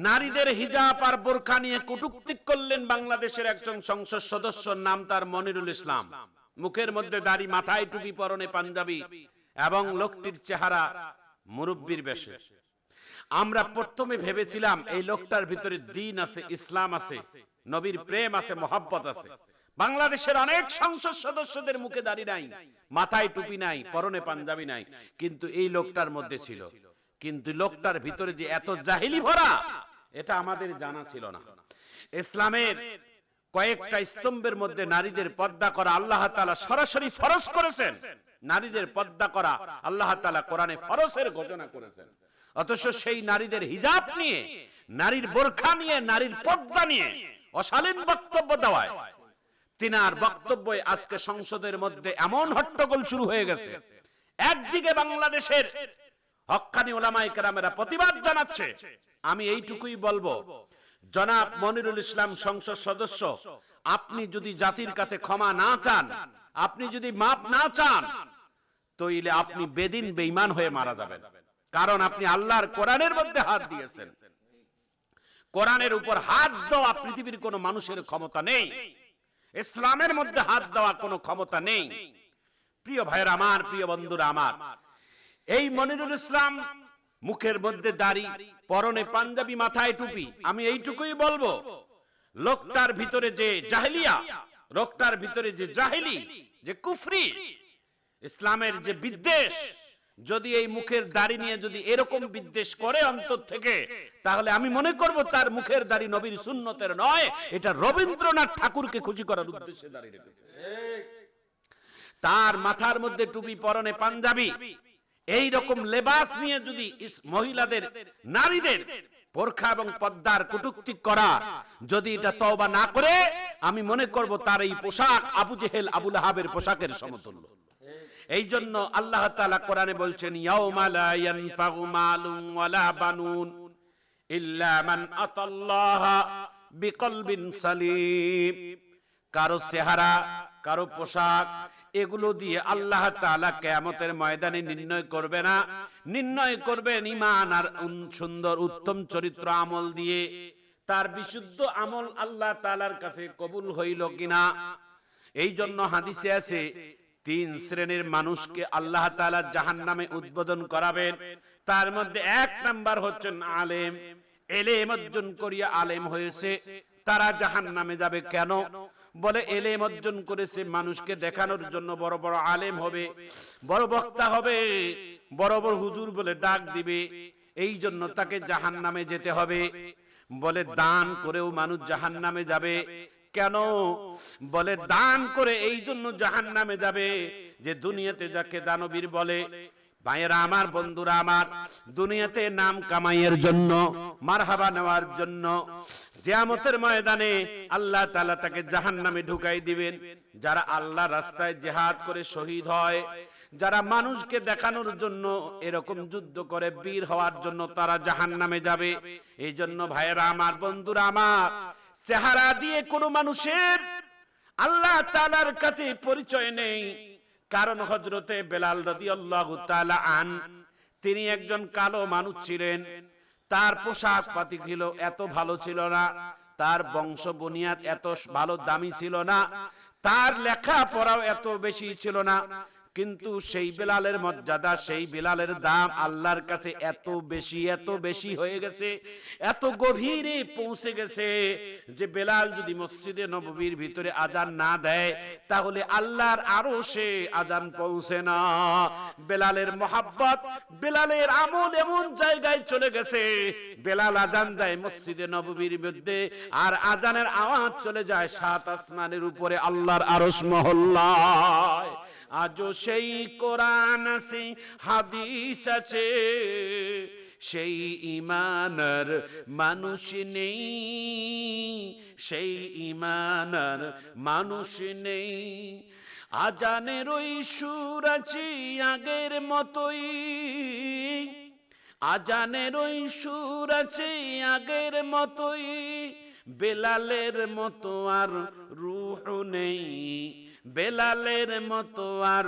নারীদের হিজাব আর বোরকা নিয়ে কটূক্তি করলেন বাংলাদেশের একজন সংসদ সদস্য, নাম তার মনিরুল ইসলাম। মুখের মধ্যে দাড়ি, মাথায় টুপি, পরনে পাঞ্জাবি এবং লোকটির চেহারা মুরব্বির বেশে। আমরা প্রথমে ভেবেছিলাম এই লোকটার ভিতরে দ্বীন আছে, ইসলাম আছে, নবীর প্রেম আছে, মহব্বত আছে। বাংলাদেশের অনেক সংসদ সদস্যদের মুখে দাড়ি নাই, মাথায় টুপি নাই, পরনে পাঞ্জাবি নাই, কিন্তু এই লোকটার মধ্যে ছিল। কিন্তু লোকটার ভিতরে যে এত জাহিলি ভরা, এটা আমাদের জানা ছিল না। ইসলামের কয়েকটা স্তম্ভের মধ্যে নারীদের পর্দা করা আল্লাহ তাআলা সরাসরি ফরজ করেছেন। নারীদের পর্দা করা আল্লাহ তাআলা কোরআনে ফরজের ঘোষণা করেছেন। অথচ সেই নারীদের হিজাব নিয়ে, নারীর বোরখা নিয়ে, নারীর পর্দা নিয়ে অশালীন বক্তব্য দেওয়ায়, তিনার বক্তব্যে আজকে সংসদের মধ্যে এমন হট্টগোল শুরু হয়ে গেছে। একদিকে বাংলাদেশের হক্কানি ওলামায়ে কেরামেরা প্রতিবাদ জানাচ্ছে। আমি এইটুকুই বলবো, জনাব মনিরুল ইসলাম সংসদ সদস্য, আপনি যদি জাতির কাছে ক্ষমা না চান, আপনি যদি মাপ না চান, তাইলে আপনি বেদিন বেঈমান হয়ে মারা যাবেন। কারণ আপনি আল্লাহর কোরআনের মধ্যে হাত দিয়েছেন। কোরআনের উপর হাত দেওয়া পৃথিবীর কোনো মানুষের ক্ষমতা নেই, ইসলামের মধ্যে হাত দেওয়া কোনো ক্ষমতা নেই। প্রিয় ভাইরা আমার, প্রিয় বন্ধুরা আমার, এই মনিরুল ইসলাম মুখের মধ্যে দাড়ি, পরনে পাঞ্জাবি, মাথায় টুপি, আমি এইটুকুই বলবো, লোকটার ভিতরে যে জাহেলিয়া, লোকটার ভিতরে যে জাহেলি, যে কুফরি, ইসলামের যে বিদ্বেষ, যদি এই মুখের দাড়ি নিয়ে যদি এরকম বিদ্বেষ করে অন্তর থেকে, তাহলে আমি মনে করব তার মুখের দাড়ি নবীর সুন্নতের নয়, এটা রবীন্দ্রনাথ ঠাকুরকে খুশি করার উদ্দেশ্যে দাড়ি রেখেছে। তার মাথার মধ্যে টুপি, পরনে পাঞ্জাবি, এই রকম লেবাস নিয়ে যদি মহিলাদের, নারীদের বোরখা এবং পর্দার কটূক্তি করা, যদি এটা তওবা না করে, আমি মনে করব তার এই পোশাক আবু জেহেল, আবু লাহাবের পোশাকের সমতুল্য। এই জন্য আল্লাহ তাআলা কোরআনে বলছেন, ইয়াউমা লা ইয়ানফাউ মালুন ওয়ালা বানুন ইল্লা মান আতাল্লাহা বিকলবিন সালিম। কারো চেহারা, কারো পোশাক, এগুলো দিয়ে আল্লাহ তাআলা কিয়ামতের ময়দানে নির্ণয় করবে না। নির্ণয় করবেন ঈমান আর সুন্দর উত্তম চরিত্র আমল দিয়ে। তার বিশুদ্ধ আমল আল্লাহ তাআলার কাছে কবুল হইল কিনা। এই জন্য হাদিসে আছে, তিন শ্রেণীর মানুষকে আল্লাহ তাআলা জাহান্নামে উদ্বোধন করাবেন। তার মধ্যে এক নাম্বার হচ্ছেন আলেম। ইলম অর্জন করিয়া আলেম হয়েছে, তারা জাহান্নামে যাবে। কেন? বলে ইলম অর্জন করেছে মানুষকে দেখানোর জন্য, বড় বড় আলেম হবে, বড় বক্তা হবে, বড় বড় হুজুর বলে ডাক দিবে, এই জন্য তাকে জাহান্নামে যেতে হবে। বলে দান করেও মানুষ জাহান্নামে যাবে। কেন? বলে দান করে এই জন্য জাহান্নামে যাবে যে দুনিয়াতে যাকে দানবীর বলে, ভাইয়েরা আমার, বন্ধুরা আমার, দুনিয়াতে নাম কামাইয়ের জন্য, মারহাবা নেওয়ার জন্য, কিয়ামতের ময়দানে আল্লাহ তাআলা তাকে জাহান্নামে ঢুকাই দিবেন। যারা আল্লাহ রাস্তায় জিহাদ করে শহীদ হয়, যারা মানুষকে দেখানোর জন্য এরকম যুদ্ধ করে বীর হওয়ার জন্য, তারা জাহান্নামে যাবে। এই জন্য ভাইয়েরা আমার, বন্ধুরা আমার, চেহারা দিয়ে কোনো মানুষের আল্লাহ তাআলার কাছে পরিচয় নেই। কারণ হযরতে বেলাল রাদিয়াল্লাহু তাআলা আন, তিনি একজন কালো মানুষ ছিলেন। তার পোশাক পাতি ছিল এত ভালো ছিল না, তার বংশ বুনিয়াদ এত ভালো দামি ছিল না, তার লেখাপড়াও এত বেশি ছিল না, কিন্তু সেই বেলালের মর্যাদা, সেই বেলালের দাম আল্লাহর কাছে এত বেশি, এত বেশি হয়ে গেছে, এত গভীরে পৌঁছে গেছে যে বেলাল যদি মসজিদে নববীর ভিতরে আজান না দেয়, তাহলে আল্লাহর আরশে আজান পৌঁছে না। বেলালের মহব্বত, বেলালের আমল এমন জায়গায় চলে গেছে, বেলাল আজান দেয় মসজিদে নববীর মধ্যে, আর আজানের আওয়াজ চলে যায় সাত আসমানের উপরে আল্লাহর আরশ মহল্লায়। আজও সেই কোরআন আছে, হাদিস আছে, সেই ঈমানের মানুষ নেই, সেই ঈমানের মানুষ নেই। আজানের ওই সুর আছে আগের মতোই, আজানের ওই সুর আছে আগের মতোই, বেলালের মতো আর রূহ নেই, বেলালের মতো আর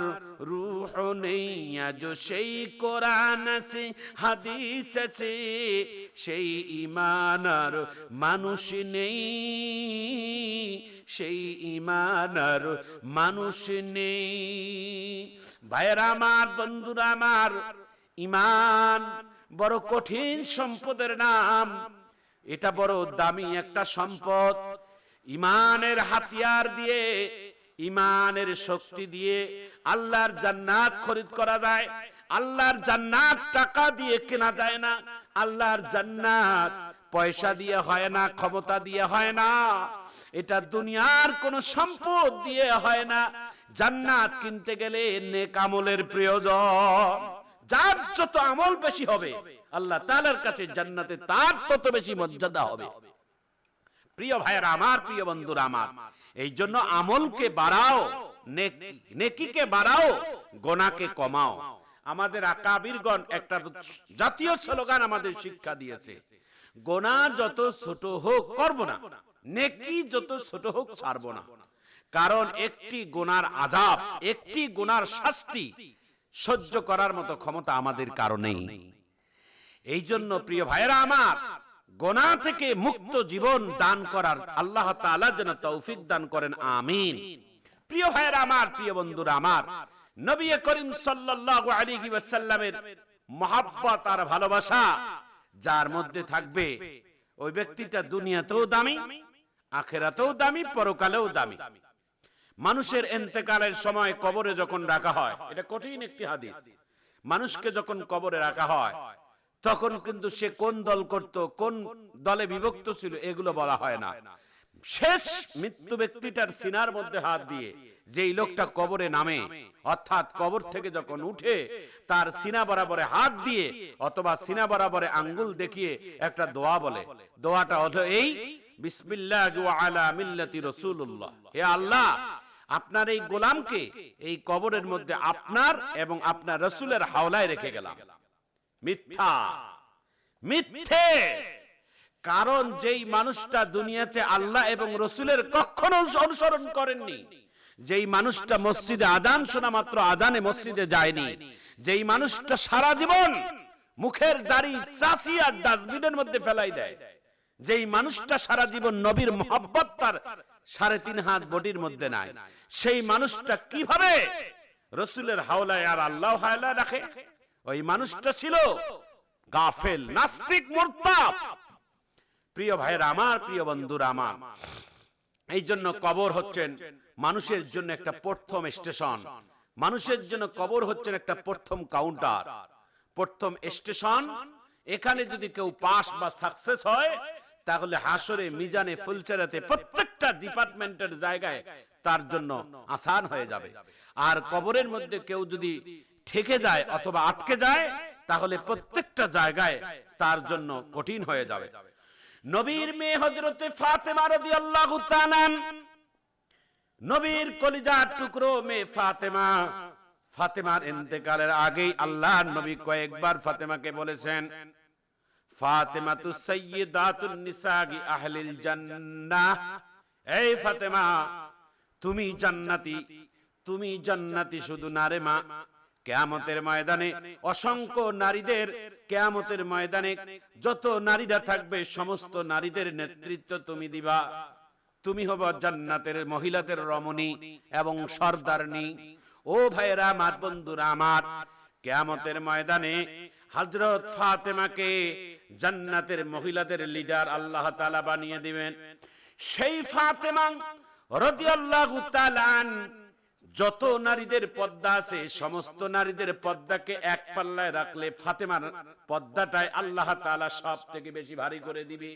রূহ নেই, আজ সেই কোরআন আছে হাদিস আছে, সেই ঈমান আর মানুষ নেই, সেই ঈমান আর মানুষ নেই। ভাইরা আমার, বন্ধুরা আমার, ঈমান বড় কঠিন সম্পদের নাম, এটা বড় দামি একটা সম্পদ। ঈমানের হাতিয়ার দিয়ে, ঈমানের শক্তি দিয়ে আল্লাহর জান্নাত খরিদ করা যায়। আল্লাহর জান্নাত টাকা দিয়ে কেনা যায় না, আল্লাহর জান্নাত পয়সা দিয়ে হয় না, ক্ষমতা দিয়ে হয় না, এটা দুনিয়ার কোন সম্পদ দিয়ে হয় না। জান্নাত কিনতে গেলে নেক আমলের প্রয়োজন। যার যত আমল বেশি হবে আল্লাহ তাআলার কাছে জান্নাতে তার তত বেশি মর্যাদা হবে। প্রিয় ভাইরা আমার, প্রিয় বন্ধুরা আমার, এই জন্য আমলকে বাড়াও, নেকিকে বাড়াও, গুনাহকে কমাও। আমাদের আকাবিরগণ একটা জাতীয় স্লোগান আমাদের শিক্ষা দিয়েছে, গুনাহ যত ছোট হোক করব না, নেকি যত ছোট হোক ছাড়ব না। কারণ একটি গুনার আযাব, একটি গুনার শাস্তি সহ্য করার মতো ক্ষমতা আমাদের কারণেই। এই জন্য প্রিয় ভাইরা আমার, গুনাহ থেকে মুক্ত জীবন দান করার আল্লাহ তাআলা যেন তৌফিক দান করেন, আমিন। প্রিয় ভাইরা আমার, প্রিয় বন্ধুরা আমার, নবী করিম সাল্লাল্লাহু আলাইহি ওয়াসাল্লামের মহব্বত আর ভালোবাসা যার মধ্যে থাকবে, ওই ব্যক্তিটা দুনিয়াতেও দামি, আখিরাতেও দামি, পরকালেও দামি। মানুষের ইন্তেকালের সময় কবরে যখন রাখা হয়, এটা কঠিন একটি হাদিস, মানুষকে যখন কবরে রাখা হয় তখন কিন্তু সে কোন দল করত, কোন দলে বিভক্ত ছিল, এগুলো বলা হয় না। শেষ মৃত্যু ব্যক্তিটার সিনার মধ্যে হাত দিয়ে যেই লোকটা কবরে নামে, অর্থাৎ কবর থেকে যখন উঠে তার সিনা বরাবরে হাত দিয়ে অথবা সিনা বরাবরে আঙ্গুল দেখিয়ে একটা দোয়া বলে, দোয়াটা হলো এই, বিসমিল্লাহি ওয়া আলা মিল্লাতি রাসূলুল্লাহ। হে আল্লাহ, আপনার এই গোলামকে এই কবরের মধ্যে আপনার এবং আপনার রাসূলের হাওলায় রেখে গেলাম। মিথ্যা, মিথ্যে। কারণ যেই মানুষটা দুনিয়াতে আল্লাহ এবং রাসূলের কখনো অনুসরণ করেননি, যেই মানুষটা মসজিদে আযান শোনা মাত্র আযানে মসজিদে যায়নি, যেই মানুষটা সারা জীবন মুখের দাড়ি চাষি আর ডাস্টবিনের মধ্যে ফেলাই দেয়, যেই মানুষটা সারা জীবন নবীর মহব্বত তার 3.5 হাত বডির মধ্যে নাই, সেই মানুষটা কিভাবে রাসূলের হাওলায় আর আল্লাহ হাওলায় রাখে? ওই মানুষটা ছিল গাফেল, নাস্তিক, মুরতাদ। প্রিয় ভাইরা আমার, প্রিয় বন্ধুরা আমার, এই জন্য কবর হচ্ছেন মানুষের জন্য একটা প্রথম স্টেশন, মানুষের জন্য কবর হচ্ছেন একটা প্রথম কাউন্টার, প্রথম স্টেশন। এখানে যদি কেউ পাস বা সাকসেস হয় তাহলে হাসরে, মিজানে, ফুলচেরাতে প্রত্যেকটা ডিপার্টমেন্টের জায়গায় তার জন্য আসান হয়ে যাবে। আর কবরের মধ্যে কেউ যদি ঠেকে যায় অথবা আটকে যায় তাহলে প্রত্যেকটা জায়গায় তার জন্য কঠিন হয়ে যাবে। নবীর মেয়ে হযরতে ফাতেমা রাদিয়াল্লাহু তাআলা, নবীর কলিজার টুকরো মেয়ে ফাতেমা, ফাতেমার ইন্তেকালের আগেই আল্লাহর নবী কয়েকবার ফাতেমাকে বলেছেন, ফাতেমাতু সাইয়্যিদাতুন নিসাগি আহলিল জান্নাহ, এই ফাতেমা তুমি জান্নাতি, তুমি জান্নাতি শুধু না রে মা, কিয়ামতের ময়দানে অসংখ্য নারীদের, কিয়ামতের ময়দানে যত নারীরা থাকবে সমস্ত নারীদের নেতৃত্ব তুমি দিবা, তুমি হবে জান্নাতের মহিলাদের রমণী এবং সরদারনী। ও ভাইরা আমার, বন্ধুরা আমার, কিয়ামতের ময়দানে হযরত ফাতেমাকে জান্নাতের মহিলাদের লিডার আল্লাহ তাআলা বানিয়ে দিবেন। সেই ফাতেমা রাদিয়াল্লাহু তাআলা যত নারীদের পর্দা আছে সমস্ত নারীদের পর্দাকে এক পাল্লায় রাখলে ফাতেমার পর্দাটাই আল্লাহ তাআলা সব থেকে বেশি ভারী করে দিবে।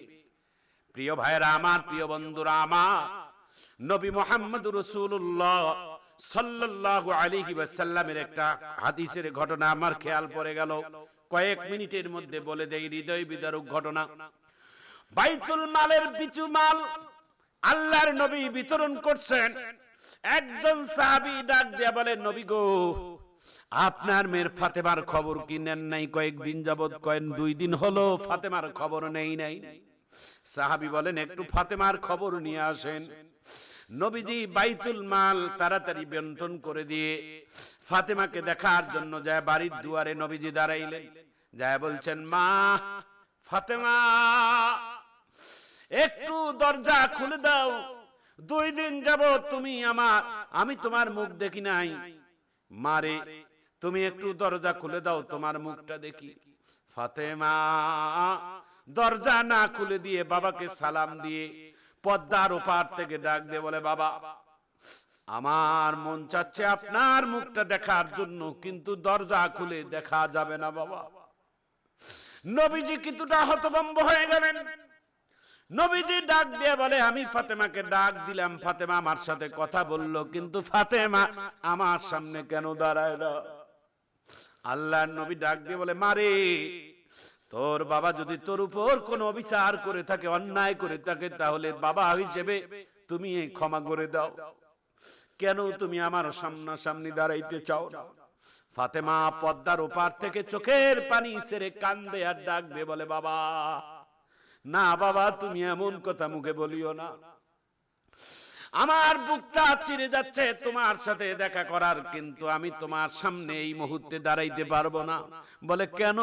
প্রিয় ভাইরা আমার, প্রিয় বন্ধুরা আমার, নবী মুহাম্মদুর রাসূলুল্লাহ সাল্লাল্লাহু আলাইহি ওয়াসাল্লামের একটা হাদিসের ঘটনা আমার খেয়াল পড়ে গেল, কয়েক মিনিটের মধ্যে বলে দেই, হৃদয় বিদারক ঘটনা। বাইতুল মালের কিছু মাল আল্লাহর নবী বিতরণ করছেন। একজন সাহাবী ডাক দিয়ে বলে, নবী গো, আপনার মেয়ের ফাতেমার খবর কি নেন নাই? কয়েকদিন যাবত, কয়েন 2 দিন হলো ফাতেমার খবর নেই নাই। সাহাবী বলেন, একটু ফাতেমার খবর নিয়ে আসেন। নবীজি বাইতুল মাল তাড়াতাড়ি বন্টন করে দিয়ে ফাতেমাকে দেখার জন্য যায় বাড়ির দুয়ারে নবীজি দাঁড়াইলেন, যায় বলছেন, মা ফাতেমা একটু দরজা খুলে দাও, 2 দিন যাবত আমি তোমার মুখ দেখি নাই, মারে তুমি একটু দরজা খুলে দাও, তোমার মুখটা দেখি। ফাতেমা দরজা না খুলে দিয়ে বাবাকে সালাম দিয়ে পদ্মার ওপার থেকে ডাক দিয়ে বলে, বাবা আমার মন চাচ্ছে আপনার মুখটা দেখার জন্য, কিন্তু দরজা খুলে দেখা যাবে না বাবা। নবীজি কিছুটা হতভম্ব হয়ে গেলেন। নবীজি ডাক দিয়ে বলে, আমি ফাতেমাকে ডাক দিলাম, ফাতেমা আমার সাথে কথা বলল, কিন্তু ফাতেমা আমার সামনে কেন দাঁড়ায় না? আল্লাহর নবী ডাক দিয়ে বলে, মারে তোর বাবা যদি তোর উপর কোনো অবিচার করে থাকে, অন্যায় করে থাকে, তাহলে বাবা হিসেবে তুমি ক্ষমা করে দাও, কেন তুমি আমার সামনাসামনি দাঁড়াইতে চাও না? ফাতেমা পদ্মার ওপার থেকে চোখের পানি ছেড়ে কান্দে আর ডাক দিয়ে বলে, বাবা না বাবা, তুমি এমন কথা মুখে বলিও না, আমার বুকটা চিরে যাচ্ছে তোমার সাথে দেখা করার, কিন্তু আমি তোমার সামনে এই মুহূর্তে দাঁড়াইতে পারবো না। বলে কেন?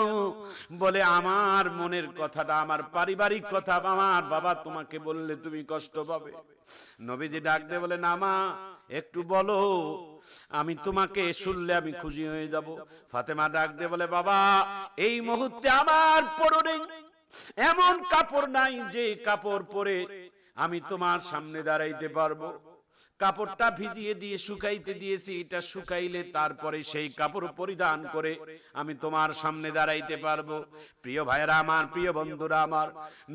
বলে আমার মনের কথাটা, আমার পারিবারিক কথা আমার বাবা তোমাকে বললে তুমি কষ্ট পাবে। নবীজি ডাক দিয়ে বলে, না মা একটু বলো, আমি তোমাকে শুনলে আমি খুশি হয়ে যাব। ফাতেমা ডাক দিয়ে বলে, বাবা এই মুহূর্তে আমার পরনে এমন কাপড় নাই যে কাপড় পরে আমি তোমার সামনে দাঁড়াইতে পারবো। কাপড়টা ভিজিয়ে দিয়ে শুকাইতে দিয়েছি, এটা শুকাইলে তারপরে সেই কাপড় পরিধান করে আমি তোমার সামনে দাঁড়াইতে পারবো। প্রিয় ভাইরা আমার, প্রিয় বন্ধুরা আমার,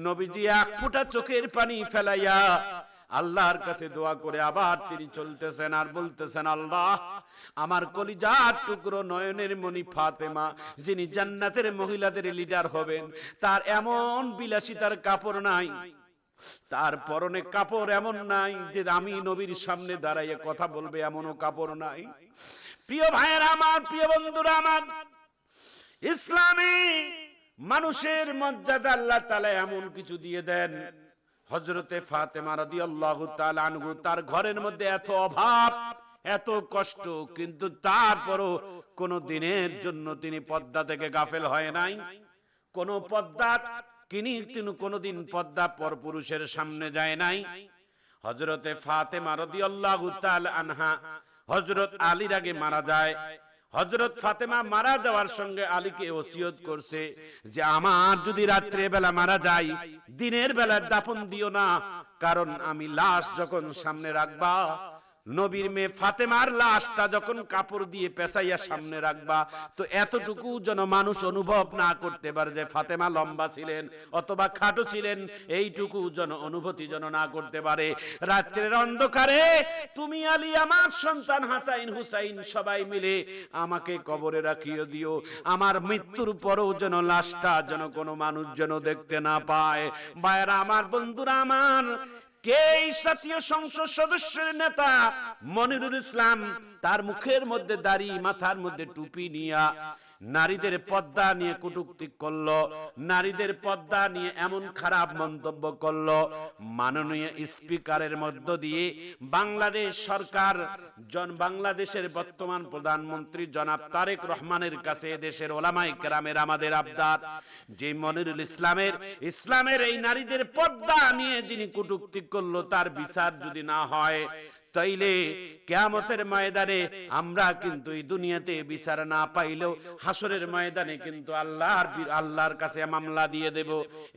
নবীজি এক ফোঁটা চোখের পানি ফেলাইয়া আল্লাহর কাছে দোয়া করে আবার তিনি চলতেছেন আর বলতেছেন, আল্লাহ আমার কলিজার টুকরো নয়নের মণি ফাতেমা, যিনি জান্নাতের মহিলাদের লিডার হবেন, তার এমন বিলাসিতার কাপড় নাই, তার পরনে কাপড় এমন নাই যে আমি নবীর সামনে দাঁড়াইয়ে কথা বলবে, এমনও কাপড় নাই। প্রিয় ভাইয়েরা আমার, প্রিয় বন্ধুরা আমার, ইসলামে মানুষের মর্যাদা আল্লাহ তাআলা এমন কিছু দিয়ে দেন। হযরতে ফাতেমা রাদিয়াল্লাহু তাআলা আনহু, তার ঘরের মধ্যে এত অভাব, এত কষ্ট, কিন্তু তারপরও কোন দিনের জন্য তিনি পর্দা থেকে গাফেল হয় নাই। কোন পর্দা তিনি কোনদিন পর্দা পর পুরুষের সামনে যায় নাই। হযরতে ফাতেমা রাদিয়াল্লাহু তাআলা আনহা হযরত আলীর আগে মারা যায়। হযরত ফাতেমা মারা যাওয়ার সঙ্গে আলীকে ওসিয়ত করছে যে আমার যদি রাত্রে বেলা মারা যাই, দিনের বেলা দাফন দিও না, কারণ আমি লাশ যখন সামনে রাখবা, নবীর মেয়ে ফাতেমার লাশটা যখন কাপড় দিয়ে পেঁচাইয়া সামনে রাখবা, তো এতটুকু যেন মানুষ অনুভব না করতে পারে যে ফাতেমা লম্বা ছিলেন অথবা খাটো ছিলেন, এইটুকু যেন অনুভূতি যেন না করতে পারে। রাত্রের অন্ধকারে তুমি আলী, আমার সন্তান হাসাইন হুসাইন সবাই মিলে আমাকে কবরে রাখিয়ে দিও, আমার মৃত্যুর পরেও যেন লাশটা যেন কোনো মানুষ যেন দেখতে না পায়। ভাইরা আমার, বন্ধুরা আমার, কে জাতীয় সংসদ সদস্যের নেতা মনিরুল ইসলাম, তার মুখের মধ্যে দাড়ি, মাথার মধ্যে টুপি নিয়া নারীদের পর্দা নিয়ে কটূক্তি করলো, নারীদের পর্দা নিয়ে এমন খারাপ মন্তব্য করলো। মাননীয় স্পিকারের মধ্য দিয়ে বাংলাদেশ সরকার, বাংলাদেশের বর্তমান প্রধানমন্ত্রী জনাব তারেক রহমানের কাছে দেশের ওলামায়ে কেরামের আমাদের আবদার, যে মনিরুল ইসলামের এই নারীদের পর্দা নিয়ে যিনি কটূক্তি করলো, তার বিচার যদি না হয়, তাইলে কিয়ামতের ময়দানে আমরা কিন্তু এই দুনিয়াতে বিচার না পাইলেও হাসরের ময়দানে কিন্তু আল্লাহর কাছে মামলা দিয়ে দেব।